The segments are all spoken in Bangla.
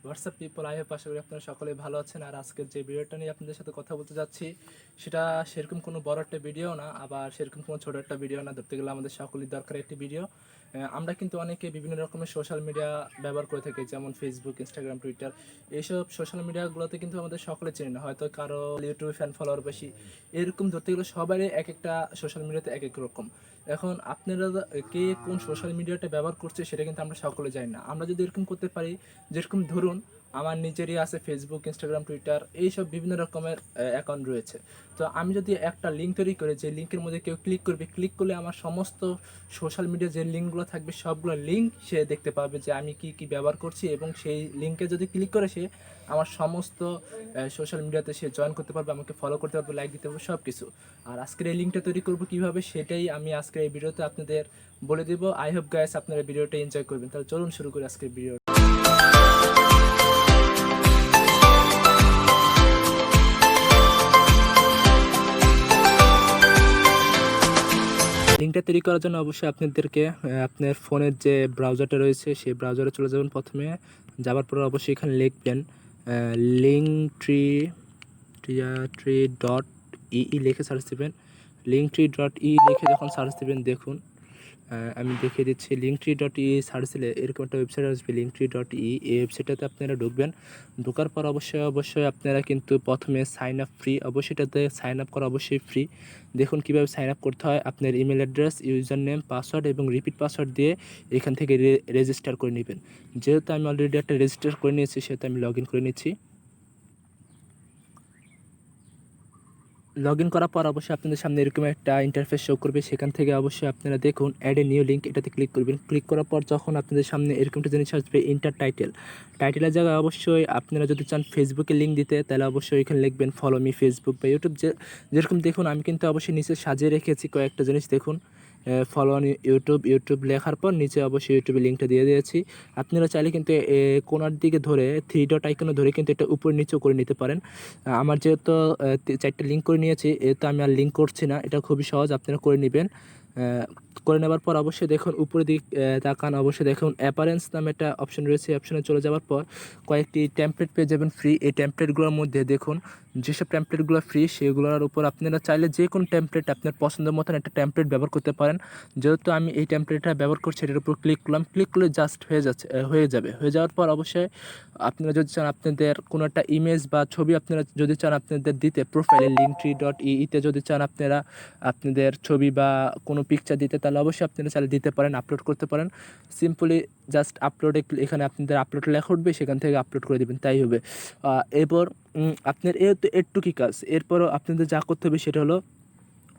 হোয়াটসঅ্যাপ পিপল, আই হোপ আশা করি আপনারা সকলেই ভালো আছেন। আর আজকের যে ভিডিওটা নিয়ে আপনাদের সাথে কথা বলতে যাচ্ছি সেটা সেরকম কোনো বড় একটা ভিডিও না, আবার সেরকম কোনো ছোটো একটা ভিডিও না। ধরতে গেলে আমাদের সকলের দরকার একটি ভিডিও। আমরা কিন্তু অনেকে বিভিন্ন রকমের সোশ্যাল মিডিয়া ব্যবহার করে থাকি, যেমন ফেসবুক, ইনস্টাগ্রাম, টুইটার। এইসব সোশ্যাল মিডিয়াগুলোতে কিন্তু আমাদের সকলে চেনে না, হয়তো কারো ইউটিউবে ফ্যান ফলোয়ার বেশি। এরকম ধরতে গেলে সবারই এক একটা সোশ্যাল মিডিয়াতে এক এক রকম। এখন আপনারা কে কোন সোশ্যাল মিডিয়াটা ব্যবহার করছে সেটা কিন্তু আমরা সকলে জানি না। আমরা যদি এরকম করতে পারি, যেরকম ধরুন আমার নিজেরই আছে ফেসবুক, ইনস্টাগ্রাম, টুইটার, এইসব বিভিন্ন রকমের অ্যাকাউন্ট রয়েছে। তো আমি যদি একটা লিঙ্ক তৈরি করে, যে লিঙ্কের মধ্যে কেউ ক্লিক করবে, ক্লিক করলে আমার সমস্ত সোশ্যাল মিডিয়া যে লিঙ্কগুলো থাকবে সবগুলো লিঙ্ক সে দেখতে পাবে, যে আমি কি কি ব্যবহার করছি, এবং সেই লিঙ্কে যদি ক্লিক করে সে আমার সমস্ত সোশ্যাল মিডিয়াতে সে জয়েন করতে পারবে, আমাকে ফলো করতে পারবে, লাইক দিতে পারবে, সব কিছু। আর আজকের এই লিঙ্কটা তৈরি করবো কীভাবে সেটাই আমি আজকের এই ভিডিওতে আপনাদের বলে দেবো। আই হোপ গাইস আপনারা ভিডিওটা এনজয় করবেন। তাহলে চলুন শুরু করি আজকের ভিডিও। লিঙ্কটা তৈরি করার জন্য অবশ্যই আপনাদেরকে আপনার ফোনের যে ব্রাউজারটা রয়েছে সেই ব্রাউজারে চলে যাবেন। প্রথমে যাওয়ার পর অবশ্যই এখানে লিখবেন linktree.ii লিখে সার্চ দেবেন। linktree.ii লিখে যখন সার্চ দেবেন, দেখুন আমি দেখিয়ে দিচ্ছি। linktree.ii সার্চ দিলে এরকম একটা ওয়েবসাইট আসবে, linktree.ii। এই ওয়েবসাইটটাতে আপনারা ঢুকবেন। ঢোকার পর অবশ্যই আপনারা কিন্তু প্রথমে সাইন আপ ফ্রি, অবশ্যই এটাতে সাইন আপ করা অবশ্যই ফ্রি। দেখুন কীভাবে সাইন আপ করতে হয়। আপনার email address, user name, password এবং রিপিট পাসওয়ার্ড দিয়ে এখান থেকে রেজিস্টার করে নেবেন। যেহেতু আমি অলরেডি একটা রেজিস্টার করে নিয়েছি সেহেতু আমি লগ ইন করে নিচ্ছি। লগ ইন করার পর অবশ্যই আপনাদের সামনে এরকম একটা ইন্টারফেস শো করবে। সেখান থেকে অবশ্যই আপনারা দেখুন অ্যাড এ নিউ লিঙ্ক, এটাতে ক্লিক করবেন। ক্লিক করার পর যখন আপনাদের সামনে এরকম একটা জিনিস আসবে, ইন্টার টাইটেলের জায়গায় অবশ্যই আপনারা যদি চান ফেসবুকে লিঙ্ক দিতে, তাহলে অবশ্যই এখানে লিখবেন ফলো মি ফেসবুক বা ইউটিউব। যেরকম দেখুন আমি কিন্তু অবশ্যই নিচে সাজিয়ে রেখেছি কয়েকটা জিনিস, দেখুন ফলো অন ইউটিউব লেখার পর নিচে অবশ্যই ইউটিউবে লিঙ্কটা দিয়ে দিয়েছি। আপনারা চাইলে কিন্তু কোনার দিকে ধরে থ্রি ডট আইকনে ধরে কিন্তু এটা উপর নিচেও করে নিতে পারেন। আমার যেহেতু 4টা লিঙ্ক করে নিয়েছি, তো আমি আর লিঙ্ক করছি না। এটা খুবই সহজ, আপনারা করে নেবেন। করে নেওয়ার পর অবশ্যই দেখুন উপরের দিক তাকান, অবশ্যই দেখুন অ্যাপারেন্স নামে একটা অপশন রয়েছে। অপশনে চলে যাওয়ার পর কয়েকটি টেমপ্লেট পেয়ে যাবেন ফ্রি। এই টেমপ্লেটগুলোর মধ্যে দেখুন যেসব টেমপ্লেটগুলো ফ্রি সেগুলোর উপর আপনারা চাইলে যে কোনো টেমপ্লেট আপনার পছন্দের মতন একটা টেমপ্লেট ব্যবহার করতে পারেন। যেহেতু আমি এই টেমপ্লেটটা ব্যবহার করছি, এটার উপর ক্লিক করলাম, ক্লিক করলে জাস্ট হয়ে যাওয়ার পর অবশ্যই আপনারা যদি চান আপনাদের কোনো একটা ইমেজ বা ছবি আপনারা যদি চান আপনাদের দিতে, প্রোফাইলে linktree.ii-তে যদি চান আপনারা আপনাদের ছবি বা কোনো পিকচার দিতে, তাহলে অবশ্যই আপনারা চাইলে দিতে পারেন, আপলোড করতে পারেন। সিম্পলি জাস্ট আপলোডে এখানে আপনাদের আপলোড লেখা উঠবে, সেখান থেকে আপলোড করে দেবেন, তাই হবে। এরপর আপনার এটুকুই কাজ। এরপরও আপনাদের যা করতে হবে সেটা হলো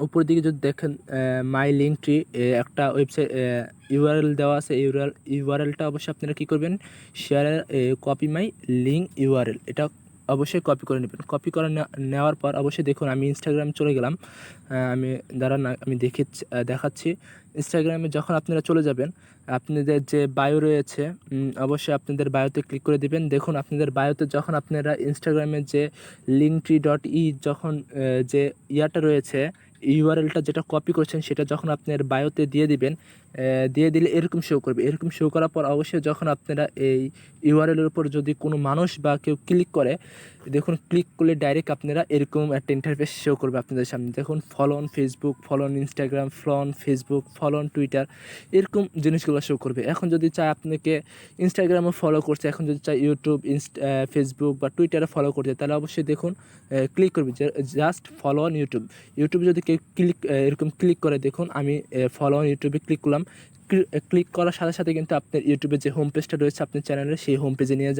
উপরের দিকে যদি দেখেন মাই লিঙ্কট্রি একটা ওয়েবসাইট ইউআরএল দেওয়া আছে। ইউআরএলটা অবশ্যই আপনারা কী করবেন, শেয়ারে কপি মাই লিঙ্ক ইউআরএল, এটা অবশ্যই কপি করে নেবেন। কপি করে নেওয়ার পর অবশ্যই দেখুন আমি ইনস্টাগ্রামে চলে গেলাম। আমি দেখাচ্ছি। ইনস্টাগ্রামে যখন আপনারা চলে যাবেন, আপনাদের যে বায়ো রয়েছে অবশ্যই আপনাদের বায়োতে ক্লিক করে দিবেন। দেখুন আপনাদের বায়োতে যখন আপনারা ইনস্টাগ্রামের যে linktree.ii যখন যে ইয়াটা রয়েছে, ইউআরএলটা যেটা কপি করছেন সেটা যখন আপনার বায়োতে দিয়ে দিবেন, দিয়ে দিলে এরকম শো করবে। এরকম শো করার পর অবশ্যই যখন আপনারা এই ইউআরএলের উপর যদি কোনো মানুষ বা কেউ ক্লিক করে, দেখুন ক্লিক করলে ডাইরেক্ট আপনারা এরকম একটা ইন্টারফেস শো করবে আপনাদের সামনে। দেখুন follow on Facebook, follow on Instagram, follow on Facebook, follow on Twitter, এরকম জিনিসগুলো শো করবে। এখন যদি চায় আপনাকে ইনস্টাগ্রামও ফলো করছে, এখন যদি চায় ইউটিউব, ফেসবুক বা টুইটারে ফলো করছে, তাহলে অবশ্যই দেখুন ক্লিক করবে জাস্ট ফলো অন ইউটিউব যদি কেউ এরকম ক্লিক করে, দেখুন আমি ফলো অন ইউটিউবে ক্লিক করলাম। ক্লিক করার সাথে সাথে কিন্তু আপনার ইউটিউবের যে হোম পেজটা রয়েছে আপনার চ্যানেলের, সেই হোম পেজে নিয়ে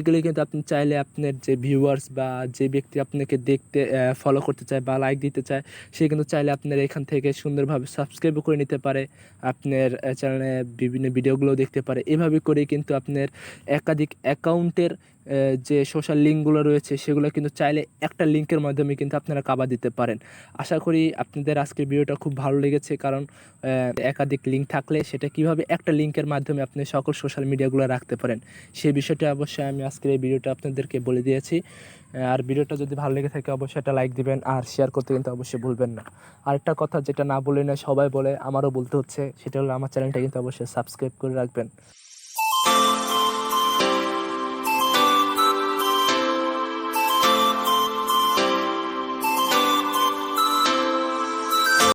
গেলে কিন্তু আপনি চাইলে আপনার যে ভিউয়ার্স বা যে ব্যক্তি আপনাকে দেখতে ফলো করতে চায় বা লাইক দিতে চায়, সে কিন্তু চাইলে আপনার এখান থেকে সুন্দরভাবে সাবস্ক্রাইবও করে নিতে পারে, আপনার চ্যানেলে বিভিন্ন ভিডিওগুলো দেখতে পারে। এভাবে করেই কিন্তু আপনার একাধিক অ্যাকাউন্টের যে সোশ্যাল লিঙ্কগুলো রয়েছে সেগুলো কিন্তু চাইলে একটা লিঙ্কের মাধ্যমে কিন্তু আপনারা কাভার দিতে পারেন। আশা করি আপনাদের আজকের ভিডিওটা খুব ভালো লেগেছে, কারণ একাধিক লিঙ্ক থাকলে সেটা কিভাবে একটা লিঙ্কের মাধ্যমে আপনি সকল সোশ্যাল মিডিয়াগুলো রাখতে পারেন সেই বিষয়টা অবশ্যই আমি আজকের এই ভিডিওটা আপনাদেরকে বলে দিয়েছি। আর ভিডিওটা যদি ভালো লেগে থাকে অবশ্যই একটা লাইক দিবেন, আর শেয়ার করতে কিন্তু অবশ্যই ভুলবেন না। আরেকটা কথা যেটা না বলে না সবাই বলে, আমারও বলতে হচ্ছে, সেটা হলো আমার চ্যানেলটা কিন্তু অবশ্যই সাবস্ক্রাইব করে রাখবেন।